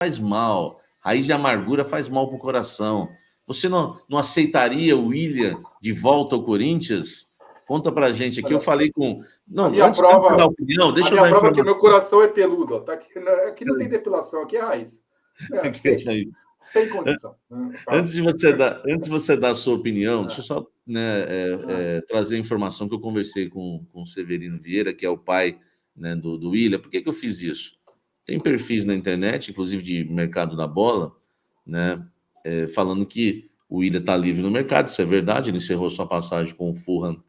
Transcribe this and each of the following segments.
faz mal. Raiz de amargura faz mal para o coração. Você não aceitaria o William de volta ao Corinthians? Conta pra gente aqui. Eu falei com... Não, antes de dar opinião, deixa eu dar informação. A minha prova é que meu coração é peludo. Ó. Tá aqui não tem depilação, aqui é raiz. Sem condição. Antes de você dar a sua opinião, deixa eu só trazer a informação que eu conversei com o Severino Vieira, que é o pai, né, do William. Por que eu fiz isso? Tem perfis na internet, inclusive de mercado da bola, né, falando que o William está livre no mercado. Isso é verdade, ele encerrou sua passagem com o Fulham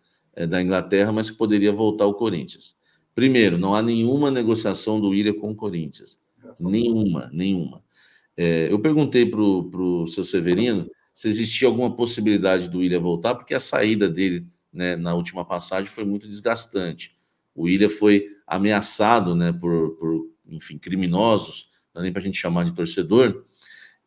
da Inglaterra, mas que poderia voltar ao Corinthians. Primeiro, não há nenhuma negociação do William com o Corinthians. Nenhuma. Eu perguntei para o seu Severino se existia alguma possibilidade do William voltar, porque a saída dele, né, na última passagem foi muito desgastante. O William foi ameaçado, né, por enfim, criminosos, não é nem para a gente chamar de torcedor,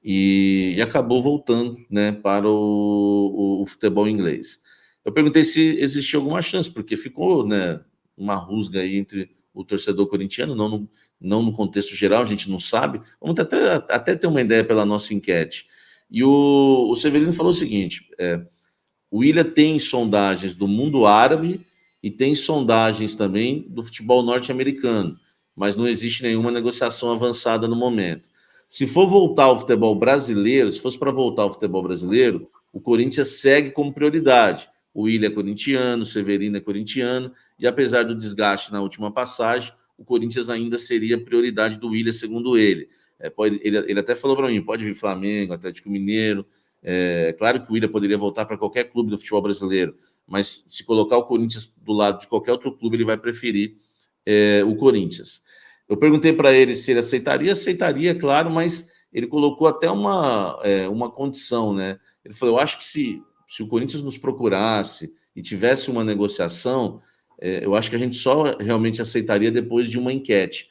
e acabou voltando, né, para o futebol inglês. Eu perguntei se existia alguma chance, porque ficou, né, uma rusga aí entre o torcedor corintiano, não no contexto geral, a gente não sabe. Vamos até ter uma ideia pela nossa enquete. E o Severino falou o seguinte, o William tem sondagens do mundo árabe e tem sondagens também do futebol norte-americano, mas não existe nenhuma negociação avançada no momento. Se for voltar ao futebol brasileiro, se fosse para voltar ao futebol brasileiro, o Corinthians segue como prioridade. O William é corintiano, o Severino é corintiano, e apesar do desgaste na última passagem, o Corinthians ainda seria prioridade do William, segundo ele. Ele até falou para mim, pode vir Flamengo, Atlético Mineiro. Claro que o William poderia voltar para qualquer clube do futebol brasileiro, mas se colocar o Corinthians do lado de qualquer outro clube, ele vai preferir o Corinthians. Eu perguntei para ele se ele aceitaria, claro, mas ele colocou até uma condição, né? Ele falou, eu acho que se o Corinthians nos procurasse e tivesse uma negociação, eu acho que a gente só realmente aceitaria depois de uma enquete.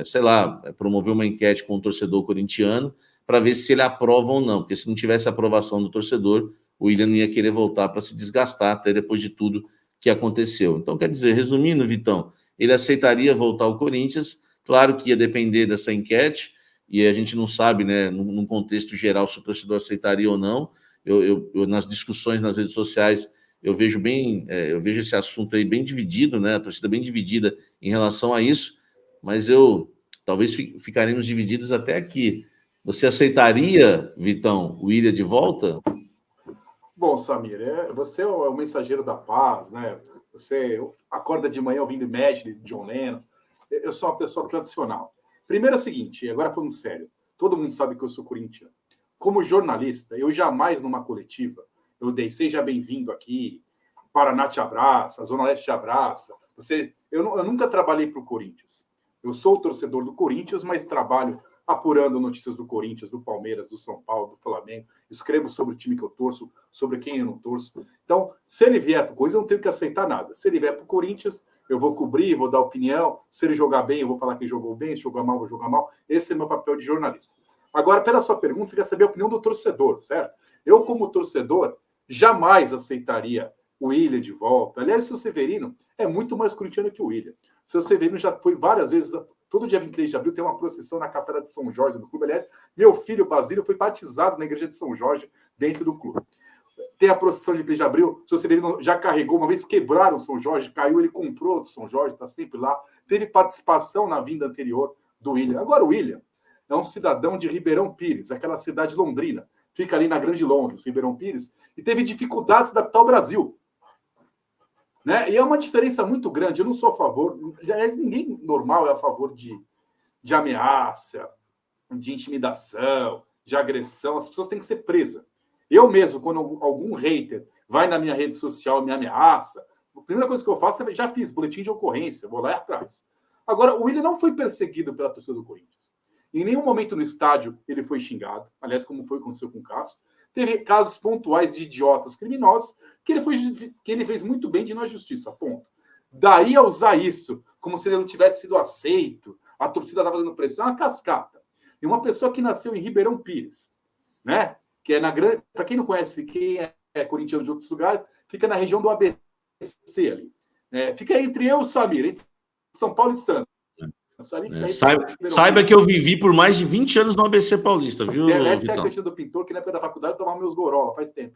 Sei lá, promover uma enquete com o torcedor corintiano para ver se ele aprova ou não, porque se não tivesse aprovação do torcedor, o William não ia querer voltar para se desgastar até depois de tudo que aconteceu. Então, quer dizer, resumindo, Vitão, ele aceitaria voltar ao Corinthians, claro que ia depender dessa enquete, e a gente não sabe, né, num contexto geral, se o torcedor aceitaria ou não. Eu nas discussões nas redes sociais, eu vejo esse assunto aí bem dividido, né, a torcida bem dividida em relação a isso, mas talvez ficaremos divididos até aqui. Você aceitaria, Vitão, o William de volta? Bom, Samir, você é o mensageiro da paz, né? Você acorda de manhã ouvindo Imagine, John Lennon. Eu sou uma pessoa tradicional. Primeiro é o seguinte, agora falando sério, todo mundo sabe que eu sou corintiano. Como jornalista, eu jamais numa coletiva, eu dei, seja bem-vindo aqui, Paraná te abraça, a Zona Leste te abraça. Eu nunca trabalhei para o Corinthians. Eu sou torcedor do Corinthians, mas trabalho apurando notícias do Corinthians, do Palmeiras, do São Paulo, do Flamengo. Escrevo sobre o time que eu torço, sobre quem eu não torço. Então, se ele vier para o Corinthians, eu não tenho que aceitar nada. Se ele vier para o Corinthians, eu vou cobrir, vou dar opinião. Se ele jogar bem, eu vou falar que jogou bem. Se jogar mal, eu vou jogar mal. Esse é meu papel de jornalista. Agora, pela sua pergunta, você quer saber a opinião do torcedor, certo? Eu, como torcedor, jamais aceitaria o William de volta. Aliás, o seu Severino é muito mais corintiano que o William. O seu Severino já foi várias vezes... Todo dia 23 de abril tem uma procissão na Capela de São Jorge do clube. Aliás, meu filho, Basílio, foi batizado na igreja de São Jorge, dentro do clube. Tem a procissão de 23 de abril, o seu Severino já carregou, uma vez quebraram São Jorge, caiu, ele comprou do São Jorge, está sempre lá. Teve participação na vinda anterior do William. Agora, o William é um cidadão de Ribeirão Pires, aquela cidade londrina. Fica ali na Grande Londres, Ribeirão Pires, e teve dificuldades de se adaptar ao Brasil. Né? E é uma diferença muito grande. Eu não sou a favor... Aliás, ninguém normal é a favor de ameaça, de intimidação, de agressão. As pessoas têm que ser presas. Eu mesmo, quando algum hater vai na minha rede social e me ameaça, a primeira coisa que eu faço já fiz boletim de ocorrência, vou lá atrás. Agora, o William não foi perseguido pela torcida do Corinthians. Em nenhum momento no estádio ele foi xingado. Aliás, como aconteceu com o Cássio. Teve casos pontuais de idiotas criminosos que ele fez muito bem de ir na justiça, ponto. Daí a usar isso como se ele não tivesse sido aceito, a torcida estava fazendo pressão, é uma cascata. E uma pessoa que nasceu em Ribeirão Pires, né? Que é na grande... Para quem não conhece, quem é corintiano de outros lugares, fica na região do ABC ali. Fica entre eu e o Samir, entre São Paulo e Santos. Saiba que eu vivi por mais de 20 anos no ABC Paulista, viu, Essa é a cantina do Pintor, que na época da faculdade eu tomava meus gorola, faz tempo.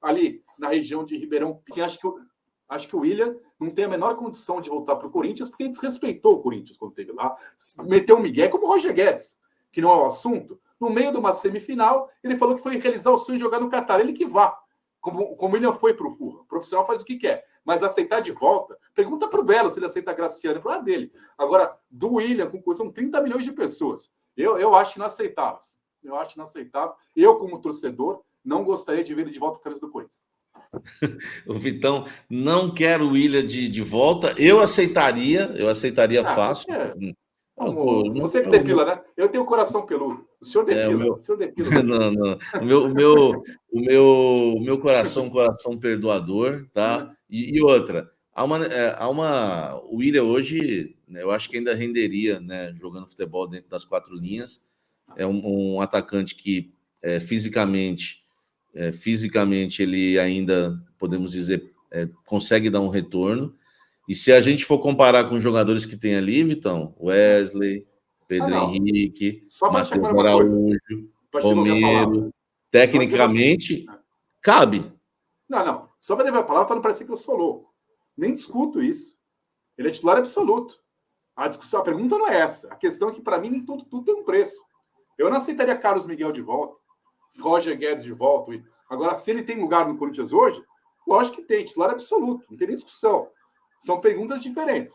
Ali, na região de Ribeirão, assim, acho que o William não tem a menor condição de voltar para o Corinthians, porque ele desrespeitou o Corinthians quando esteve lá, meteu um migué, como o Roger Guedes, que não é o assunto. No meio de uma semifinal, ele falou que foi realizar o sonho de jogar no Catar. Ele que vá, como o William foi para o Furra. O profissional faz o que quer, mas aceitar de volta, pergunta para o Belo se ele aceita a Graciano, é problema dele. Agora, do William, são 30 milhões de pessoas. Eu acho inaceitável. Eu acho inaceitável. Eu, como torcedor, não gostaria de ver ele de volta para a camisa do Corinthians. O Vitão não quer o William de volta. Eu aceitaria fácil. Você que depila, né? Eu tenho coração peludo. O senhor depila. O senhor depila. Não. O meu coração perdoador, tá? E outra, o William hoje, né, eu acho que ainda renderia, né, jogando futebol dentro das 4 linhas. É um atacante que fisicamente ele ainda, podemos dizer, consegue dar um retorno. E se a gente for comparar com os jogadores que tem ali, Vitão, Wesley, Pedro Henrique, Matheus Araújo, Romero, tecnicamente, cabe. Não. Só para levar a palavra para não parecer que eu sou louco. Nem discuto isso. Ele é titular absoluto. A pergunta não é essa. A questão é que, para mim, nem tudo tem um preço. Eu não aceitaria Carlos Miguel de volta, Roger Guedes de volta. Agora, se ele tem lugar no Corinthians hoje, lógico que tem, titular absoluto, não tem nem discussão. São perguntas diferentes.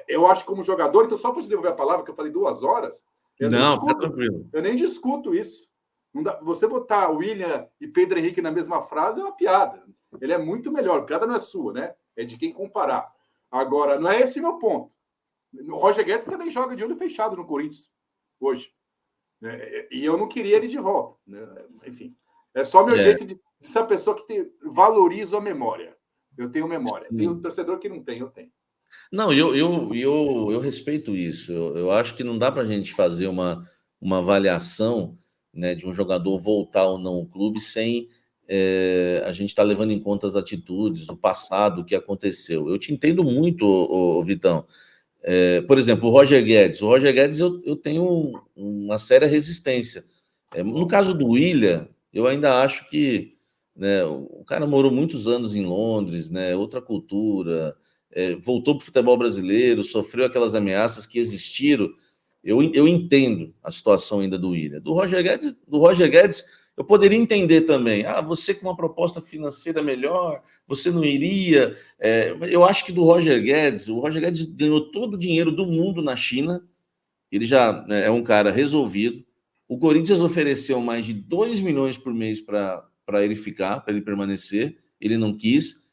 Eu acho que como jogador, então só para te devolver a palavra, que eu falei 2 horas, fica tranquilo. Eu nem discuto isso. Não dá, você botar William e Pedro Henrique na mesma frase é uma piada. Ele é muito melhor. A piada não é sua, né? É de quem comparar. Agora, não é esse o meu ponto. O Roger Guedes também joga de olho fechado no Corinthians hoje. E eu não queria ele de volta. Enfim, é só meu jeito de ser a pessoa que valoriza a memória. Eu tenho memória. Tem um torcedor que não tem, eu tenho. Não, eu respeito isso. Eu acho que não dá para a gente fazer uma avaliação, né, de um jogador voltar ou não ao clube sem a gente estar levando em conta as atitudes, o passado, o que aconteceu. Eu te entendo muito, Vitão. Por exemplo, o Roger Guedes. O Roger Guedes eu tenho uma séria resistência. No caso do William, eu ainda acho que, né, o cara morou muitos anos em Londres, né, outra cultura, voltou para o futebol brasileiro, sofreu aquelas ameaças que existiram. Eu entendo a situação ainda do William. Do Roger Guedes, eu poderia entender também. Você com uma proposta financeira melhor, você não iria. Eu acho que o Roger Guedes ganhou todo o dinheiro do mundo na China. Ele já é um cara resolvido. O Corinthians ofereceu mais de 2 milhões por mês para ele ficar, para ele permanecer. Ele não quis.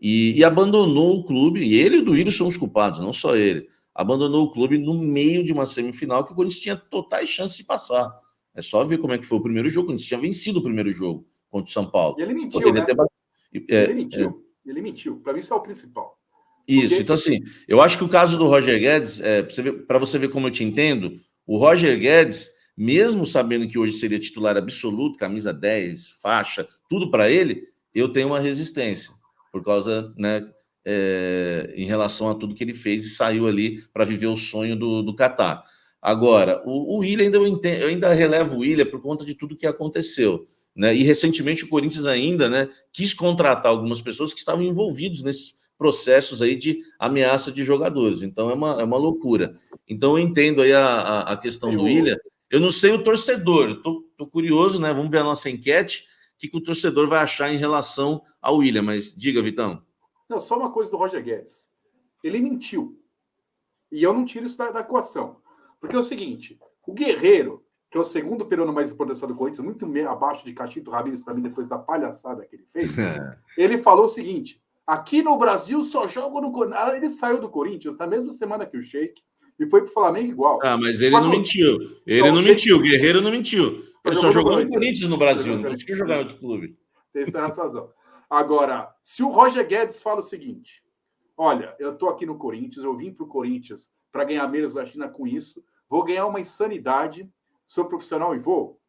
E abandonou o clube. E ele e o Duílio são os culpados, não só ele. Abandonou o clube no meio de uma semifinal que o Corinthians tinha totais chances de passar. É só ver como é que foi o primeiro jogo. O Corinthians tinha vencido o primeiro jogo contra o São Paulo. E ele mentiu, né? Ele mentiu. Para mim, isso é o principal. Isso. Então, assim, eu acho que o caso do Roger Guedes, para você ver como eu te entendo, o Roger Guedes, mesmo sabendo que hoje seria titular absoluto, camisa 10, faixa, tudo para ele, eu tenho uma resistência, por causa, né, em relação a tudo que ele fez e saiu ali para viver o sonho do Catar. Agora, o William, eu ainda relevo o William por conta de tudo que aconteceu, né? E recentemente o Corinthians ainda, né, quis contratar algumas pessoas que estavam envolvidos nesses processos aí de ameaça de jogadores. Então é uma loucura. Então eu entendo aí a questão do William. Eu não sei o torcedor, eu tô curioso, né? Vamos ver a nossa enquete, o que o torcedor vai achar em relação ao William. Mas diga, Vitão. Não, só uma coisa do Roger Guedes. Ele mentiu. E eu não tiro isso da equação. Porque é o seguinte, o Guerreiro, que é o segundo peruano mais importante do Corinthians, muito abaixo de Cachito Ramírez, para mim, depois da palhaçada que ele fez, ele falou o seguinte: aqui no Brasil só joga no Corinthians. Ele saiu do Corinthians na mesma semana que o Sheik e foi para o Flamengo igual. Mas ele não mentiu. Ele não mentiu. O Guerreiro não mentiu. Ele só jogou no Corinthians no Brasil. Não conseguiu jogar em outro clube. Tem essa razão. Agora, se o Roger Guedes fala o seguinte: olha, eu estou aqui no Corinthians, eu vim para o Corinthians para ganhar menos da China com isso, vou ganhar uma insanidade, sou profissional e vou,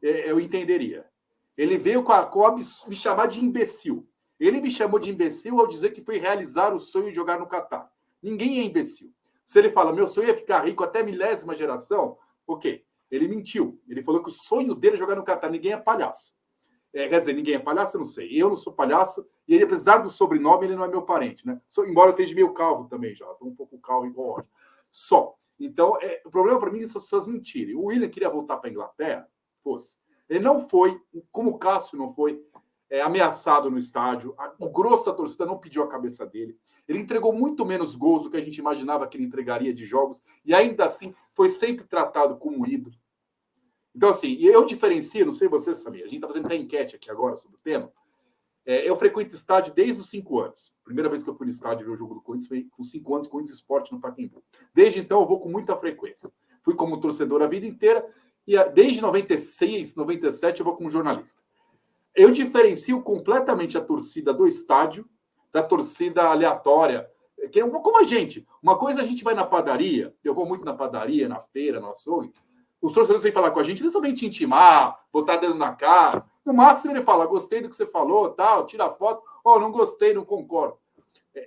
eu entenderia. Ele veio me chamar de imbecil. Ele me chamou de imbecil ao dizer que foi realizar o sonho de jogar no Catar. Ninguém é imbecil. Se ele fala, meu sonho é ficar rico até 1000ª geração, ok. Ele mentiu. Ele falou que o sonho dele é jogar no Catar. Ninguém é palhaço. Quer dizer, ninguém é palhaço, eu não sei. Eu não sou palhaço, e ele, apesar do sobrenome, ele não é meu parente, né? Embora eu esteja meio calvo também já. Estou um pouco calvo igual hoje. Só. Então, o problema para mim é essas pessoas mentirem. O William queria voltar para a Inglaterra, fosse. Ele não foi, como o Cássio não foi, ameaçado no estádio. O grosso da torcida não pediu a cabeça dele. Ele entregou muito menos gols do que a gente imaginava que ele entregaria de jogos, e ainda assim foi sempre tratado como ídolo. Então, assim, eu diferencio, não sei você, Samir, a gente está fazendo até enquete aqui agora sobre o tema. Eu frequento estádio desde os 5 anos. Primeira vez que eu fui no estádio ver o jogo do Corinthians foi com 5 anos, Corinthians Esporte no Pacaembu. Desde então, eu vou com muita frequência. Fui como torcedor a vida inteira, e desde 96, 97, eu vou como jornalista. Eu diferencio completamente a torcida do estádio da torcida aleatória, que é como a gente. Uma coisa a gente vai na padaria, eu vou muito na padaria, na feira, no açougue, os torcedores vêm falar com a gente, eles não vêm te intimar, botar dedo na cara. No máximo ele fala, gostei do que você falou, tal, tira a foto, não gostei, não concordo.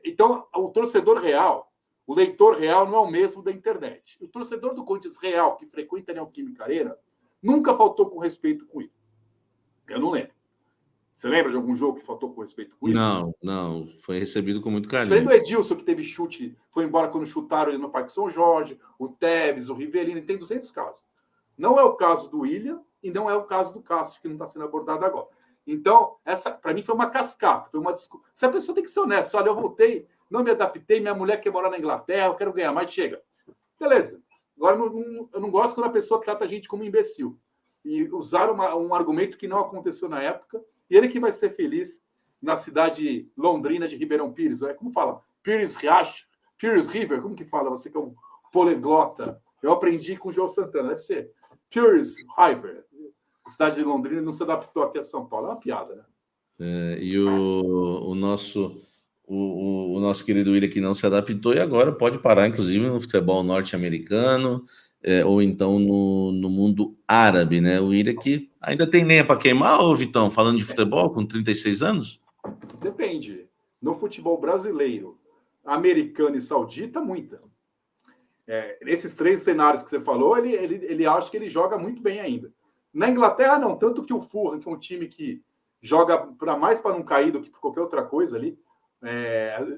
Então, o torcedor real, o leitor real não é o mesmo da internet. O torcedor do Corinthians real, que frequenta a Neoquímica Arena, nunca faltou com respeito com ele. Eu não lembro. Você lembra de algum jogo que faltou com respeito com ele? Não. Foi recebido com muito carinho. Diferente do Edilson, que teve chute, foi embora quando chutaram ele no Parque São Jorge, o Tevez, o Rivelino, tem 200 casos. Não é o caso do William e não é o caso do Cássio, que não está sendo abordado agora. Então, essa, para mim, foi uma cascata, foi uma desculpa. Se a pessoa tem que ser honesta, olha, eu voltei, não me adaptei, minha mulher quer morar na Inglaterra, eu quero ganhar mais, chega. Beleza. Agora, eu não gosto quando a pessoa trata a gente como imbecil. E usar um argumento que não aconteceu na época, e ele que vai ser feliz na cidade londrina de Ribeirão Pires. Como fala? Pires Riacho, Pires River, como que fala? Você que é um poliglota. Eu aprendi com o João Santana, deve ser Pires River. A cidade de Londrina não se adaptou aqui a São Paulo. É uma piada, né? E o nosso querido William que não se adaptou e agora pode parar, inclusive, no futebol norte-americano ou então no mundo árabe, né? O William que ainda tem lenha para queimar, ô Vitão, falando de futebol com 36 anos? Depende. No futebol brasileiro, americano e saudita, muita. Nesses 3 cenários que você falou, ele acha que ele joga muito bem ainda. Na Inglaterra, não. Tanto que o Fulham, que é um time que joga mais para não cair do que por qualquer outra coisa ali,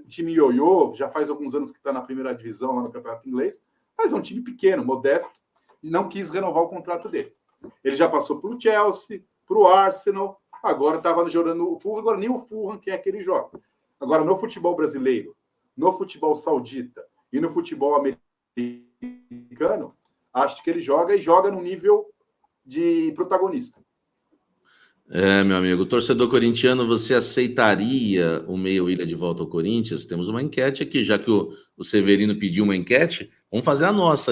time ioiô, já faz alguns anos que está na primeira divisão lá no Campeonato Inglês, mas é um time pequeno, modesto, e não quis renovar o contrato dele. Ele já passou para o Chelsea, para o Arsenal, agora estava jogando o Fulham, agora nem o Fulham quer que ele jogue. Agora, no futebol brasileiro, no futebol saudita e no futebol americano, acho que ele joga e joga no nível de protagonista. Meu amigo, torcedor corintiano, você aceitaria o meio William de volta ao Corinthians? Temos uma enquete aqui, já que o Severino pediu uma enquete, vamos fazer a nossa.